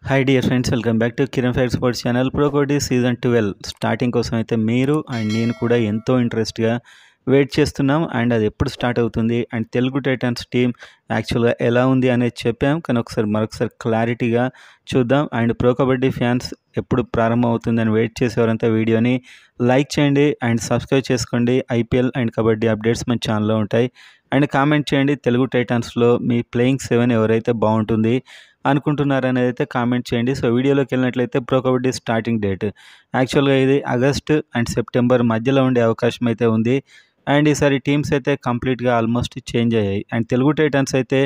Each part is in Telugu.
Hi dear friends, welcome back to Kiran fact sports channel. Pro kabaddi season 12 starting కోసం అయితే మీరు అండ్ నేను కూడా ఎంతో ఇంట్రెస్ట్గా వెయిట్ చేస్తున్నాం. అండ్ అది ఎప్పుడు స్టార్ట్ అవుతుంది అండ్ తెలుగు టైటన్స్ టీం యాక్చువల్గా ఎలా ఉంది అనేది చెప్పాం. కానీ మరొకసారి క్లారిటీగా చూద్దాం. అండ్ ప్రో కబడ్డీ ఫ్యాన్స్ ఎప్పుడు ప్రారంభం అవుతుందని వెయిట్ చేసేవారంతా వీడియోని లైక్ చేయండి అండ్ సబ్స్క్రైబ్ చేసుకోండి. ఐపీఎల్ అండ్ కబడ్డీ అప్డేట్స్ మన ఛానల్లో ఉంటాయి. అండ్ కామెంట్ చేయండి, తెలుగు టైటన్స్లో మీ ప్లేయింగ్ 7 ఎవరైతే బాగుంటుంది అనుకుంటున్నారనేది అయితే కామెంట్ చేయండి. సో వీడియోలోకి వెళ్ళినట్లయితే ప్రో కబడ్డీ స్టార్టింగ్ డేట్ యాక్చువల్గా ఇది ఆగస్టు అండ్ సెప్టెంబర్ మధ్యలో ఉండే అవకాశం అయితే ఉంది. అండ్ ఈసారి టీమ్స్ అయితే కంప్లీట్గా ఆల్మోస్ట్ చేంజ్ అయ్యాయి. అండ్ తెలుగు టైటన్స్ అయితే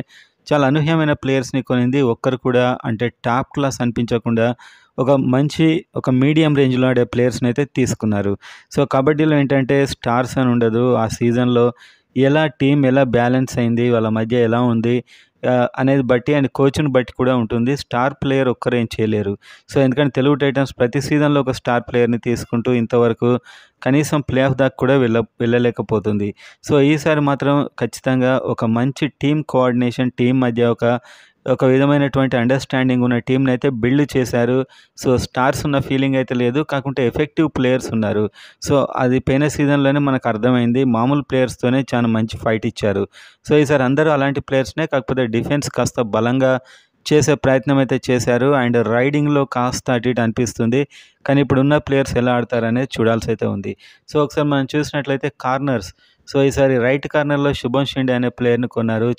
చాలా అనూహ్యమైన ప్లేయర్స్ని కొనింది. ఒక్కరు కూడా అంటే టాప్ క్లాస్ అనిపించకుండా ఒక మీడియం రేంజ్లో ఆడే ప్లేయర్స్ని అయితే తీసుకున్నారు. సో కబడ్డీలో ఏంటంటే స్టార్స్ అని ఉండదు. ఆ సీజన్లో టీం ఎలా బ్యాలెన్స్ అయింది, వాళ్ళ మధ్య ఎలా ఉంది అనేది బట్టి అండ్ కోచ్ని బట్టి కూడా ఉంటుంది. స్టార్ ప్లేయర్ ఒక్కరేం చేయలేరు. సో ఎందుకంటే తెలుగు టైటన్స్ ప్రతి సీజన్లో ఒక స్టార్ ప్లేయర్ని తీసుకుంటూ ఇంతవరకు కనీసం ప్లే ఆఫ్ దాకా కూడా వెళ్ళలేకపోతుంది. సో ఈసారి మాత్రం ఖచ్చితంగా ఒక మంచి టీం కోఆర్డినేషన్, టీం మధ్య ఒక విధమైనటువంటి అండర్స్టాండింగ్ ఉన్న టీంని అయితే బిల్డ్ చేశారు. సో స్టార్స్ ఉన్న ఫీలింగ్ అయితే లేదు, కాకుంటే ఎఫెక్టివ్ ప్లేయర్స్ ఉన్నారు. సో అది పోయిన సీజన్లోనే మనకు అర్థమైంది. మామూలు ప్లేయర్స్తోనే చాలా మంచి ఫైట్ ఇచ్చారు. సో ఈసారి అందరూ అలాంటి ప్లేయర్స్నే, కాకపోతే డిఫెన్స్ కాస్త బలంగా చేసే ప్రయత్నం అయితే చేశారు. అండ్ రైడింగ్లో కాస్త అటు ఇటు అనిపిస్తుంది. కానీ ఇప్పుడున్న ప్లేయర్స్ ఎలా ఆడతారనేది చూడాల్సి అయితే ఉంది. సో ఒకసారి మనం చూసినట్లయితే కార్నర్స్. సో ఈసారి రైట్ కార్నర్లో శుభం షిండే అనే ప్లేయర్ని కొన్నారు.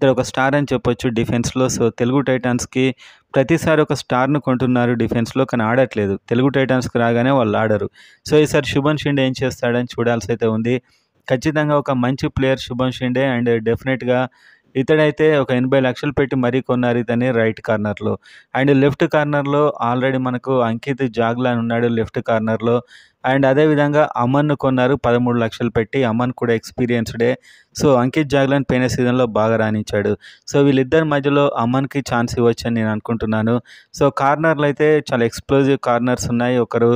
ఇతడు ఒక స్టార్ అని చెప్పొచ్చు డిఫెన్స్లో. సో తెలుగు టైటన్స్కి ప్రతిసారి ఒక స్టార్ను కొంటున్నారు డిఫెన్స్లో, కానీ ఆడట్లేదు. తెలుగు టైటన్స్కి రాగానే వాళ్ళు ఆడరు. సో ఈసారి శుభం షిండే ఏం చేస్తాడని చూడాల్సి అయితే ఉంది. ఖచ్చితంగా ఒక మంచి ప్లేయర్ శుభం షిండే. అండ్ డెఫినెట్గా ఇతడైతే ఒక 80 లక్షలు పెట్టి మరీ కొన్నారు ఇతన్ని రైట్ కార్నర్లో. అండ్ లెఫ్ట్ కార్నర్లో ఆల్రెడీ మనకు అంకిత్ జాగ్లా అని ఉన్నాడు లెఫ్ట్ కార్నర్లో. అండ్ అదేవిధంగా అమన్ను కొన్నారు 13 లక్షలు పెట్టి. అమన్ కూడా ఎక్స్పీరియన్స్డే. సో అంకిత్ జాగ్లాన్ పోయిన సీజన్లో బాగా రాణించాడు. సో వీళ్ళిద్దరి మధ్యలో అమన్కి ఛాన్స్ ఇవ్వచ్చని నేను అనుకుంటున్నాను. సో కార్నర్లు అయితే చాలా ఎక్స్ప్లోజివ్ కార్నర్స్ ఉన్నాయి. ఒకరు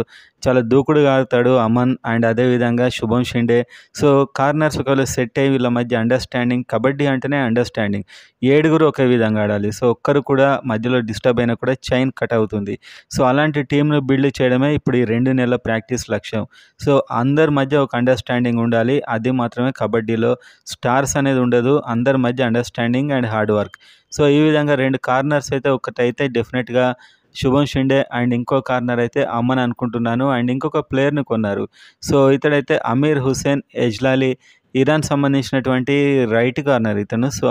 చాలా దూకుడుగా ఆడతాడు అమన్, అండ్ అదేవిధంగా శుభం షిండే. సో కార్నర్స్ ఒకవేళ సెట్ అయ్యి వీళ్ళ మధ్య అండర్స్టాండింగ్, కబడ్డీ అంటేనే అండర్స్టాండింగ్, 7 ఒకే విధంగా ఆడాలి. సో ఒక్కరు కూడా మధ్యలో డిస్టర్బ్ అయినా కూడా చైన్ కట్ అవుతుంది. సో అలాంటి టీంను బిల్డ్ చేయడమే ఇప్పుడు ఈ 2 నెలల ప్రాక్టీస్ లక్ష్యం. సో అందరి మధ్య ఒక అండర్స్టాండింగ్ ఉండాలి. అది మాత్రమే కబడ్డీలో. స్టార్స్ అనేది ఉండదు, అందరి మధ్య understanding and hard work. So ఈ విధంగా 2 కార్నర్స్ అయితే ఒకటైతే డెఫినెట్గా శుభం షిండే అండ్ ఇంకో కార్నర్ అయితే అమన్ అనుకుంటున్నాను. అండ్ ఇంకొక ప్లేయర్ని కొన్నారు. సో ఇతడైతే అమీర్ హుసేన్ ఎజ్లాలి, ఇరాన్ సంబంధించినటువంటి రైట్ కార్నర్ ఇతను. సో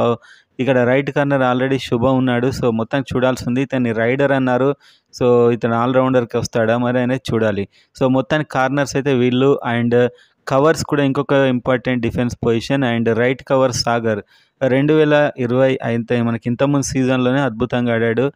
ఇక్కడ రైట్ కార్నర్ ఆల్రెడీ శుభం ఉన్నాడు. సో మొత్తం చూడాల్సి ఉంది. ఇతన్ని రైడర్ అన్నారు. సో ఇతను ఆల్రౌండర్కి వస్తాడా మరి అనేది చూడాలి. సో మొత్తానికి కార్నర్స్ అయితే వీళ్ళు. అండ్ కవర్స్ కూడా ఇంకొక important defence position. And right cover Sagar 2020 అయితే మనకి ఇంతకుముందు సీజన్లోనే అద్భుతంగా ఆడాడు.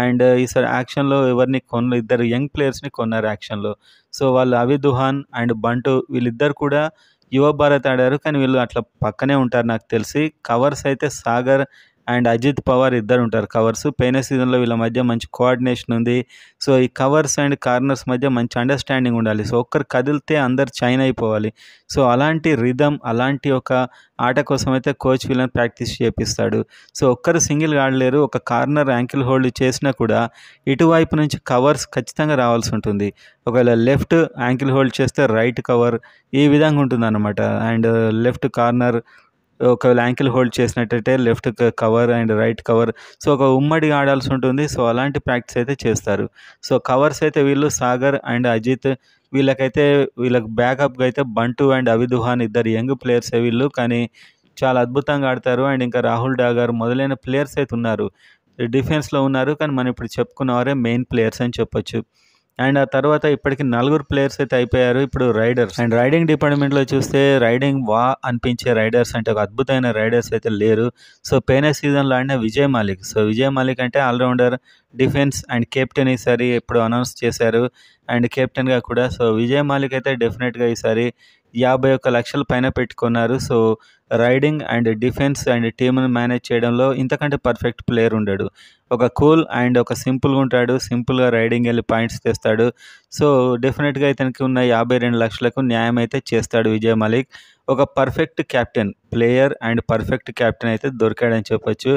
అండ్ ఈసారి యాక్షన్లో ఎవరిని ఇద్దరు యంగ్ ప్లేయర్స్ని కొన్నారు యాక్షన్లో. సో వాళ్ళు అవిదుహాన్ అండ్ బంటు వీళ్ళిద్దరు కూడా యువ భారత్ ఆడారు, కానీ వీళ్ళు అట్లా పక్కనే ఉంటారు నాకు తెలిసి. కవర్స్ అయితే సాగర్ అండ్ అజిత్ పవార్ ఇద్దరు ఉంటారు కవర్స్. పోయిన సీజన్లో వీళ్ళ మధ్య మంచి కోఆర్డినేషన్ ఉంది. సో ఈ కవర్స్ అండ్ కార్నర్స్ మధ్య మంచి అండర్స్టాండింగ్ ఉండాలి. సో ఒక్కరు కదిలితే అందరు చైన్ అయిపోవాలి. సో అలాంటి రిథమ్, అలాంటి ఒక ఆట కోసం అయితే కోచ్ వీళ్ళని ప్రాక్టీస్ చేపిస్తాడు. సో ఒక్కరు సింగిల్గా ఆడలేరు. ఒక కార్నర్ యాంకిల్ హోల్డ్ చేసినా కూడా ఇటువైపు నుంచి కవర్స్ ఖచ్చితంగా రావాల్సి ఉంటుంది. ఒకవేళ లెఫ్ట్ యాంకిల్ హోల్డ్ చేస్తే రైట్ కవర్, ఈ విధంగా ఉంటుంది అన్నమాట. అండ్ లెఫ్ట్ కార్నర్ ఒకవేళ యాంకిల్ హోల్డ్ చేసినట్టయితే left cover and right cover. So ఒక ఉమ్మడిగా ఆడాల్సి ఉంటుంది. సో అలాంటి ప్రాక్టీస్ అయితే చేస్తారు. సో కవర్స్ అయితే వీళ్ళు సాగర్ అండ్ అజిత్. వీళ్ళకి బ్యాకప్గా అయితే బంటు అండ్ అవిదుహాన్ ఇద్దరు యంగ్ ప్లేయర్సే వీళ్ళు, కానీ చాలా అద్భుతంగా ఆడతారు. అండ్ ఇంకా రాహుల్ డాగర్ మొదలైన ప్లేయర్స్ అయితే ఉన్నారు, డిఫెన్స్లో ఉన్నారు. కానీ మనం ఇప్పుడు చెప్పుకున్నవారే మెయిన్ ప్లేయర్స్ అని చెప్పొచ్చు. అండ్ ఆ తర్వాత ఇప్పటికి 4 ప్లేయర్స్ అయితే అయిపోయారు ఇప్పుడు రైడర్స్. అండ్ రైడింగ్ డిపార్ట్మెంట్లో చూస్తే అనిపించే రైడర్స్ అంటే ఒక అద్భుతమైన రైడర్స్ అయితే లేరు. సో పోయిన సీజన్లో ఆడిన విజయ్ మాలిక్. సో విజయ్ మాలిక్ అంటే ఆల్రౌండర్, డిఫెన్స్ అండ్ కెప్టెన్ ఈసారి ఎప్పుడు అనౌన్స్ చేశారు, అండ్ కెప్టెన్గా కూడా. సో విజయ్ మాలిక్ అయితే డెఫినెట్గా ఈసారి 51 లక్షల పైన పెట్టుకున్నారు. So raiding and defence and టీమ్ను మేనేజ్ చేయడంలో ఇంతకంటే పర్ఫెక్ట్ ప్లేయర్ ఉండడు. ఒక కూల్ అండ్ ఒక సింపుల్గా ఉంటాడు. సింపుల్గా రైడింగ్ వెళ్ళి పాయింట్స్ తెస్తాడు. సో డెఫినెట్గా ఇతనికి ఉన్న 52 లక్షలకు న్యాయం అయితే చేస్తాడు విజయ్ మాలిక్. ఒక perfect captain, player and perfect captain అయితే దొరికాడని చెప్పొచ్చు.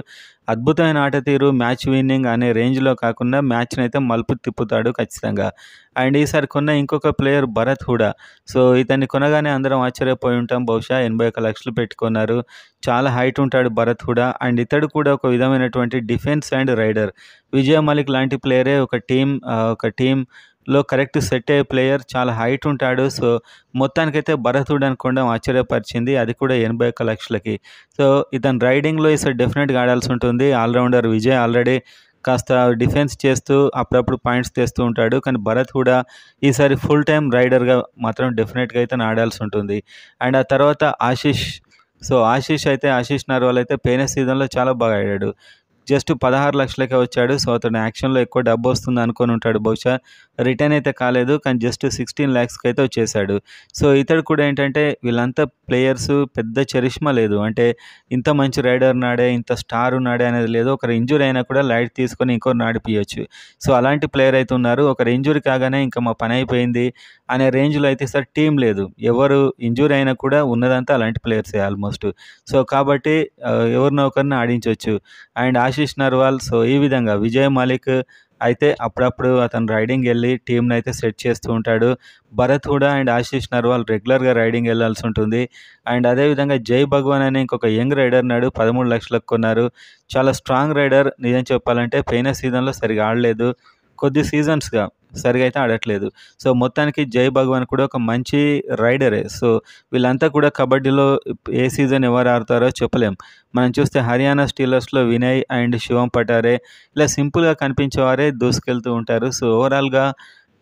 అద్భుతమైన ఆట తీరు, మ్యాచ్ విన్నింగ్ అనే రేంజ్‌లో కాకుండా మ్యాచ్‌నైతే మలుపు తిప్పుతాడు ఖచ్చితంగా. అండ్ ఈసారి కొన్న ఇంకొక ప్లేయర్ భరత్ హుడా. సో, ఇతన్ని కొనగానే అందరం ఆశ్చర్యపోయి ఉంటాం. బహుశా 81,00,000 పెట్టి కొన్నారు. చాలా హైట్ ఉంటాడు భరత్ హుడా. అండ్ ఇతడు కూడా ఒక విధమైనటువంటి defence and raider. Vijay Malik లాంటి ప్లేయరే ఒక టీమ్‌లో కరెక్ట్ సెట్ అయ్యే ప్లేయర్. చాలా హైట్ ఉంటాడు. సో, మొత్తానికైతే భరత్ హుడాని కొనడం ఆశ్చర్యపరిచింది. అది కూడా 81,00,000కి. సో, ఇతను రైడింగ్‌లో ఈసారి డెఫినెట్‌గా ఆడాల్సి ఉంటుంది. ఆల్రౌండర్ విజయ్ ఆల్రెడీ కాస్త డిఫెన్స్ చేస్తూ అప్పుడప్పుడు పాయింట్స్ తెస్తూ ఉంటాడు. కానీ భరత్ హుడా ఈసారి ఫుల్ టైమ్ రైడర్‌గా మాత్రం డెఫినెట్‌గా అయితే ఆడాల్సి ఉంటుంది. అండ్ ఆ తర్వాత ఆశీష్ నర్వాల్ అయితే పోయిన సీజన్‌లో చాలా బాగా ఆడాడు. జస్ట్ 16,00,000కే వచ్చాడు. సో, అతను యాక్షన్‌లో ఎక్కువ డబ్బొస్తుంది అనుకోని ఉంటాడు బహుశా. రిటర్న్ అయితే కాలేదు. కానీ జస్ట్ 16,00,000కి అయితే వచ్చేసాడు. సో, ఇతడు కూడా ఏంటంటే వీళ్ళంతా ప్లేయర్స్ పెద్ద చరిష్మా లేదు. అంటే ఇంత మంచి రైడర్ ఉన్నాడే, ఇంత స్టార్ ఉన్నాడే అనేది లేదు. ఒకరు ఇంజ్యూరీ అయినా కూడా లైట్ తీసుకొని ఇంకోరిని ఆడిపియొచ్చు. సో, అలాంటి ప్లేయర్ అయితే ఉన్నారు. ఒకరు ఇంజ్యూరీ కాగానే ఇంక మా పని అయిపోయింది అనే రేంజ్‌లో అయితే ఈసారి టీమ్ లేదు. ఎవరు ఇంజ్యూరీ అయినా కూడా ఉన్నదంతా అలాంటి ప్లేయర్సే ఆల్మోస్ట్. సో, కాబట్టి ఎవరినో ఒకరిని ఆడించొచ్చు. అండ్ ఆశీష్ నర్వాల్. సో, ఈ విధంగా విజయ్ మాలిక్ అయితే అప్పుడప్పుడు అతను రైడింగ్ వెళ్ళి టీమ్‌ని అయితే సెట్ చేస్తూ ఉంటాడు. భరత్ హుడా అండ్ ఆశీష్ నర్వాల్ రెగ్యులర్‌గా రైడింగ్ వెళ్ళాల్సి ఉంటుంది. అండ్ అదేవిధంగా జై భగవాన్ అనే ఇంకొక యంగ్ రైడర్ ఉన్నాడు. 13,00,000కి కొన్నారు. చాలా స్ట్రాంగ్ రైడర్. నిజం చెప్పాలంటే పోయిన సీజన్‌లో సరిగ్గా ఆడలేదు. కొద్ది సీజన్స్‌గా సరిగ్గా అయితే ఆడట్లేదు. సో, మొత్తానికి జై భగవాన్ కూడా ఒక మంచి రైడరే. సో, వీళ్ళంతా కూడా కబడ్డీలో ఏ సీజన్ ఎవరు ఆడతారో చెప్పలేం. మనం చూస్తే హర్యానా స్టీలర్స్‌లో వినయ్ అండ్ శివం పటారే ఇలా సింపుల్‌గా కనిపించేవారే దూసుకెళ్తూ ఉంటారు. సో, ఓవరాల్‌గా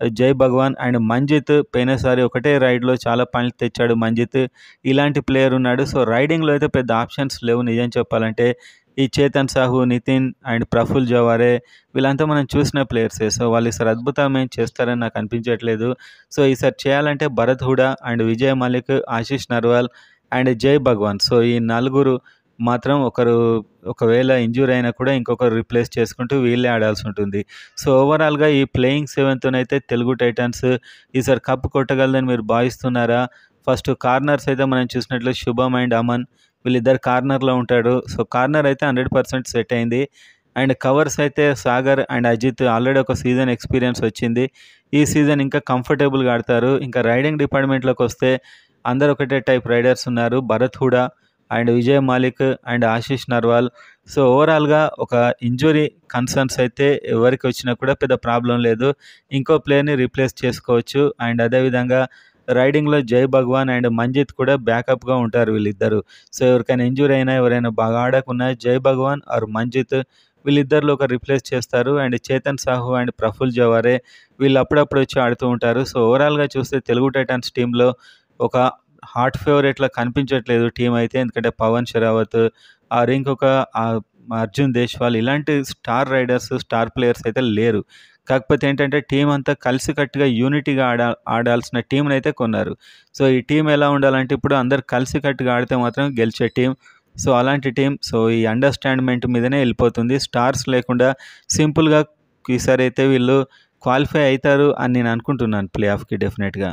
జై భగవాన్ అండ్ మంజిత్ పోయినసారి ఒకటే రైడ్‌లో చాలా పాయింట్లు తెచ్చాడు మంజిత్. ఇలాంటి ప్లేయర్ ఉన్నాడు. సో, రైడింగ్‌లో అయితే పెద్ద ఆప్షన్స్ లేవు నిజం చెప్పాలంటే. ఈ చేతన్ సాహు, నితిన్ అండ్ ప్రఫుల్ జవారే వీళ్ళంతా మనం చూసిన ప్లేయర్సే. సో, వాళ్ళు ఈసారి అద్భుతం ఏం చేస్తారని నాకు అనిపించట్లేదు. సో, ఈసారి చేయాలంటే భరత్ హుడా అండ్ విజయ్ మాలిక్, ఆశీష్ నర్వాల్ అండ్ జై భగవాన్. సో, ఈ నలుగురు మాత్రం ఒకవేళ ఇంజ్యూర్ అయినా కూడా ఇంకొకరు రిప్లేస్ చేసుకుంటూ వీళ్ళే ఆడాల్సి ఉంటుంది. సో, ఓవరాల్‌గా ఈ ప్లేయింగ్ 7తోనైతే తెలుగు టైటాన్స్ ఈసారి కప్ కొట్టగలదని మీరు భావిస్తున్నారా? ఫస్ట్ కార్నర్స్ అయితే మనం చూసినట్లు శుభం అండ్ అమన్ వీళ్ళిద్దరు కార్నర్‌లో ఉంటాడు. సో, కార్నర్ అయితే 100% సెట్ అయింది. అండ్ కవర్స్ అయితే సాగర్ అండ్ అజిత్ ఆల్రెడీ ఒక సీజన్ ఎక్స్‌పీరియన్స్ వచ్చింది. ఈ సీజన్ ఇంకా కంఫర్టబుల్‌గా ఆడతారు. ఇంకా రైడింగ్ డిపార్ట్‌మెంట్‌లోకొస్తే అందరూ ఒకటే టైప్ రైడర్స్ ఉన్నారు. Bharat Hooda and Vijay Malik and Ashish Narwal. So, ఓవరాల్‌గా ఒక ఇంజ్యూరీ కన్సర్న్స్ అయితే ఎవరికి వచ్చినా కూడా పెద్ద ప్రాబ్లమ్ లేదు. ఇంకో ప్లేయర్‌ని రీప్లేస్ చేసుకోవచ్చు. అండ్ అదేవిధంగా రైడింగ్‌లో జై భగవాన్ అండ్ మంజిత్ కూడా బ్యాకప్‌గా ఉంటారు వీళ్ళిద్దరూ. సో, ఎవరికైనా ఇంజ్యూరీ అయినా, ఎవరైనా బాగా ఆడకున్నా జై భగవాన్ ఆర్ మంజిత్ వీళ్ళిద్దరిలో ఒకరు రిప్లేస్ చేస్తారు. అండ్ చేతన్ సాహు అండ్ ప్రఫుల్ జవారే వీళ్ళు అప్పుడప్పుడు వచ్చి ఆడుతూ ఉంటారు. సో, ఓవరాల్‌గా చూస్తే తెలుగు టైటాన్స్ టీమ్‌లో ఒక హాట్ ఫేవరెట్‌లా కనిపించట్లేదు టీమ్ అయితే. ఎందుకంటే పవన్ షెరావత్ ఆర్ ఇంకొక అర్జున్ దేశ్వాల్ ఇలాంటి స్టార్ రైడర్స్, స్టార్ ప్లేయర్స్ అయితే లేరు. కాకపోతే ఏంటంటే టీమ్ అంతా కలిసికట్టుగా యూనిటీగా ఆడాల్సిన టీమ్‌నైతే కొన్నారు. సో, ఈ టీమ్ ఎలా ఉండాలంటే ఇప్పుడు అందరూ కలిసికట్టుగా ఆడితే మాత్రం గెలిచే టీమ్. సో, అలాంటి టీమ్. సో, ఈ అండర్‌స్టాండ్‌మెంట్ మీదనే ఎళ్ళిపోతుంది. స్టార్స్ లేకుండా సింపుల్‌గా ఈసారైతే వీళ్ళు క్వాలిఫై అయితారు అని నేను అనుకుంటున్నాను ప్లే ఆఫ్‌కి డెఫినెట్‌గా.